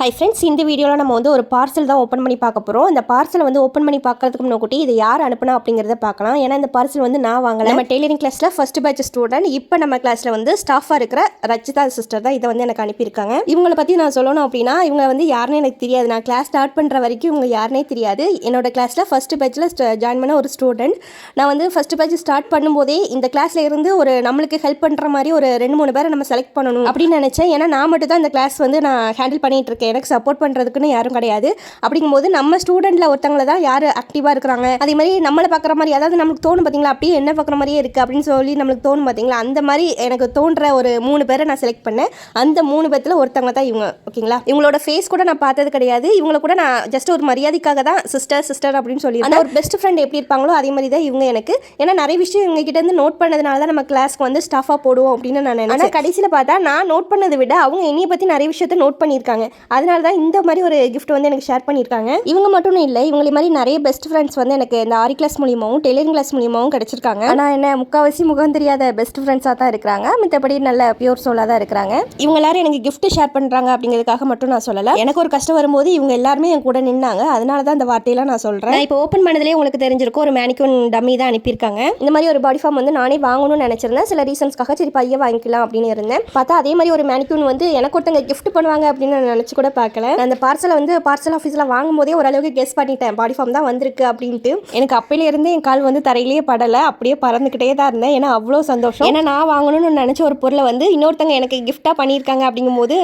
Hi friends, இந்த வீடியோவில் நம்ம வந்து ஒரு பார்சல் தான் ஓப்பன் பண்ணி பார்க்க போகிறோம். இந்த பார்சலை வந்து ஓப்பன் பண்ணி பார்க்கறதுக்கு முன்னாடி இது யார் அனுப்புனா அப்படிங்கிறத பார்க்கலாம். ஏன்னா இந்த பார்சல் வந்து நான் வாங்கலை. நம்ம டெய்லரிங் கிளாஸில் ஃபர்ஸ்ட் பேட்ச் ஸ்டூடெண்ட், இப்போ நம்ம கிளாஸில் வந்து ஸ்டாஃபாக இருக்கிற ரச்சிதா சிஸ்டர் தான் இதை வந்து எனக்கு அனுப்பியிருக்காங்க. இவங்களை பற்றி நான் சொல்லணும் அப்படின்னா, இவங்க வந்து யாருன்னு எனக்கு தெரியாது. நான் கிளாஸ் ஸ்டார்ட் பண்ணுற வரைக்கும் இவங்க யாருனே தெரியாது. என்னோட கிளாஸில் ஃபர்ஸ்ட் பேட்சில் ஜாயின் பண்ண ஒரு ஸ்டூடெண்ட். நான் வந்து ஃபர்ஸ்ட் பேட்ச் ஸ்டார்ட் பண்ணும்போதே இந்த கிளாஸில் இருந்து ஒரு நம்மளுக்கு ஹெல்ப் பண்ணுற மாதிரி ஒரு 2-3 பேரை நம்ம செலக்ட் பண்ணணும் அப்படின்னு நினச்சேன். ஏன்னா நான் மட்டும் தான் இந்த கிளாஸ் வந்து நான் ஹேண்டில் பண்ணிகிட்டு இருக்கேன். எனக்கு சப்போர்ட் பண்ணுறதுக்குன்னு யாரும் கிடையாது. அப்படிங்கும்போது நம்ம ஸ்டூடெண்ட்டில் ஒருத்தவங்களை தான் யார் ஆக்டிவாக இருக்கிறாங்க, அதே மாதிரி நம்மளை பார்க்குற மாதிரி, அதாவது நம்மளுக்கு தோணும் பார்த்தீங்களா, அப்படியே என்ன பார்க்குற மாதிரியே இருக்குது அப்படின்னு சொல்லி நம்மளுக்கு தோணும் பார்த்தீங்களா, அந்த மாதிரி எனக்கு தோன்ற ஒரு 3 பேரை நான் செலக்ட் பண்ணேன். அந்த 3 பேர்த்தில் ஒருத்தவங்க தான் இவங்க. ஓகேங்களா, இவங்களோட ஃபேஸ் கூட நான் பார்த்தது கிடையாது. இவங்களை கூட நான் ஜஸ்ட் ஒரு மரியாதைக்காக தான் சிஸ்டர் அப்படின்னு சொல்லி, அந்த ஒரு பெஸ்ட் ஃப்ரெண்ட் எப்படி இருப்பாங்களோ அதே மாதிரி தான் இவங்க எனக்கு. ஏன்னா நிறைய விஷயம் இவங்க கிட்ட இருந்து நோட் பண்ணதுனால தான் நம்ம கிளாஸ்க்கு வந்து ஸ்டாஃபாக போடுவோம் அப்படின்னு நான் நினைச்சேன். ஆனால் கடைசியில் பார்த்தா நான் நோட் பண்ணதை விட அவங்க என்னையை பற்றி நிறைய விஷயத்த நோட் பண்ணியிருக்காங்க. அதனால தான் இந்த மாதிரி ஒரு கிஃப்ட் வந்து எனக்கு ஷேர் பண்ணியிருக்காங்க. இவங்க மட்டும் இல்லை, இவங்களே மாதிரி நிறைய பெஸ்ட் ஃப்ரெண்ட்ஸ் வந்து எனக்கு இந்த ஆரி கிளாஸ் மூலியமாகவும் டெய்லரிங் கிளாஸ் மூலியமாகவும் கிடைச்சிருக்காங்க. ஆனால் என்ன முக்கால்வாசி முகம் தெரியாத பெஸ்ட் ஃப்ரெண்ட்ஸாக தான் இருக்கிறாங்க. மற்றபடி நல்ல பியூர் சோலாக தான் இருக்கிறாங்க. இவங்க எல்லாரும் எனக்கு கிஃப்ட் ஷேர் பண்ணுறாங்க அப்படிங்கிறதுக்காக மட்டும் நான் சொல்லலை. எனக்கு ஒரு கஷ்டம் வரும்போது இவங்க எல்லாருமே என் கூட நின்னாங்க. அதனால தான் இந்த வார்த்தையெல்லாம் நான் சொல்கிறேன். நான் இப்போ ஓப்பன் பண்ணதுலேயே உங்களுக்கு தெரிஞ்சிருக்கும், ஒரு மேனிக்யூன் டம்மி தான் அனுப்பியிருக்காங்க. இந்த மாதிரி ஒரு பாடி ஃபார்ம் வந்து நானே வாங்கணும்னு நினச்சிருந்தேன். சில ரீசன்ஸ்க்காக சரி பையன் வாங்கிக்கலாம் அப்படின்னு இருந்தேன். பார்த்தா அதே மாதிரி ஒரு மேனிக்யூன் வந்து எனக்கு ஒருத்தங்க கிஃப்ட் பண்ணுவாங்க அப்படின்னு நான் நினச்சி கூட பார்க்கல. அந்த பார்சலை வந்து பார்சல் ஆஃபீஸில் வாங்கும்போதே ஓரளவுக்கு கெஸ் பண்ணிட்டேன், பாடி ஃபார்ம் தான் வந்திருக்கு அப்படின்ட்டு. எனக்கு அப்பையிலேருந்து என் கால் வந்து தரையிலேயே படலை, அப்படியே பறந்துக்கிட்டே தான் இருந்தேன். ஏன்னா அவ்வளோ சந்தோஷம். ஏன்னா நான் வாங்கணும்னு நினச்ச ஒரு பொருளை வந்து இன்னொருத்தங்க எனக்கு கிஃப்டாக பண்ணியிருக்காங்க அப்படிங்கும்போது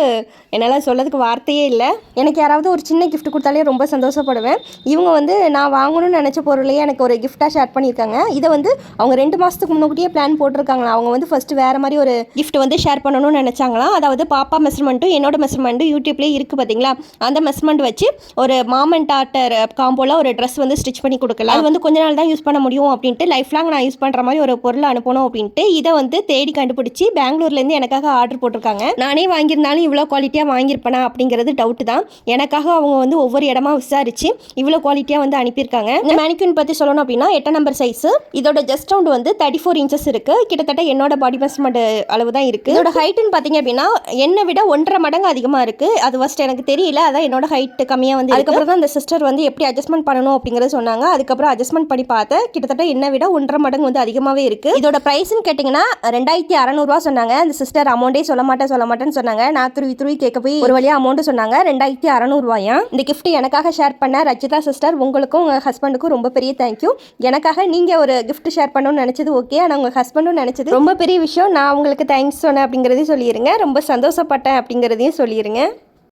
என்னால் சொல்லதுக்கு வார்த்தையே இல்லை. எனக்கு யாராவது ஒரு சின்ன கிஃப்ட் கொடுத்தாலே ரொம்ப சந்தோஷப்படுவேன். இவங்க வந்து நான் வாங்கணும்னு நினச்ச பொருளையே எனக்கு ஒரு கிஃப்டாக ஷேர் பண்ணியிருக்காங்க. இதை வந்து அவங்க 2 மாதத்துக்கு முன்னாடியே பிளான் போட்டிருக்காங்களா. அவங்க வந்து ஃபஸ்ட்டு வேறு மாதிரி ஒரு கிஃப்ட் வந்து ஷேர் பண்ணணும்னு நினச்சாங்களா. அதாவது பாப்பா மெஷர்மெண்ட்டும் என்னோட மெஷர்மெண்ட்டும் யூடியூப்லேயே இருக்குது பார்த்தீங்களா, அந்த மெஷர்மெண்ட் வச்சு ஒரு மாம் அண்ட் டாட்டர் காம்போல ஒரு ட்ரெஸ் வந்து ஸ்டிச் பண்ணி கொடுக்கலாம். அது வந்து கொஞ்ச நாள் தான் யூஸ் பண்ண முடியும் அப்படின்ட்டு, லைஃப் லாங் நான் யூஸ் பண்ணுற மாதிரி ஒரு பொருளை அனுப்பணும் அப்படின்ட்டு இதை வந்து தேடி கண்டுபிடிச்சி பெங்களூர்லேருந்து எனக்காக ஆர்டர் போட்டிருக்காங்க. நானே வாங்கியிருந்தாலும் இவ்வளோ குவாலிட்டியாக வாங்கியிருப்பேனா அப்படிங்கிறது டவுட்டு தான். எனக்காக அவங்க வந்து ஒவ்வொரு இடமா விசாரிச்சு இவ்வளோ குவாலிட்டியாக வந்து அனுப்பியிருக்காங்க. இந்த மேனிக்யூன் பற்றி சொல்லணும் அப்படின்னா 8 நம்பர் சைஸு. இதோட ஜஸ்ட் ரவுண்ட் வந்து 34 இன்ச்சஸ் இருக்குது. கிட்டத்தட்ட என்னோட பாடி மெஷர்மெண்ட் அளவு தான் இருக்குது. இதோட ஹைட்டுன்னு பார்த்தீங்க அப்படின்னா என்னை விட 1.5 மடங்கு அதிகமாக இருக்குது. அது ஃபஸ்ட் எனக்கு தெரியல, அதான் என்னோட ஹைட் கம்மியாக வந்து. அதுக்கப்புறம் தான் அந்த சிஸ்டர் வந்து எப்படி அட்ஜஸ்ட்மெண்ட் பண்ணணும் அப்படிங்கிறத சொன்னாங்க. அதுக்கப்புறம் அட்ஜஸ்ட்மெண்ட் பண்ணி பார்த்தேன், கிட்டத்தட்ட என்னை விட 1.5 மடங்கு வந்து அதிகமாகவே இருக்குது. இதோட ப்ரைஸ்ன்னு கேட்டிங்கன்னா 2600 சொன்னாங்க. அந்த சிஸ்டர் அமௌண்ட்டே சொல்ல மாட்டேன்னு சொன்னாங்க. நான் துருவி கேட்க போய் ஒரு வழியாக அமௌண்ட்டு சொன்னாங்க, 2600. இந்த கிஃப்ட் எனக்காக ஷேர் பண்ண ரச்சிதா சிஸ்டர், உங்களுக்கும் உங்கள் ஹஸ்பண்டுக்கும் ரொம்ப பெரிய தேங்க்யூ. எனக்காக நீங்கள் ஒரு கிஃப்ட் ஷேர் பண்ணணும்னு நினச்சது ஓகே, ஆனால் உங்கள் ஹஸ்பண்டும் நினச்சது ரொம்ப பெரிய விஷயம். நான் உங்களுக்கு தேங்க்ஸ் சொன்னேன் அப்படிங்கிறதையும் சொல்லிடுங்க. ரொம்ப சந்தோஷப்பட்டேன் அப்படிங்கிறதையும் சொல்லிடுங்க.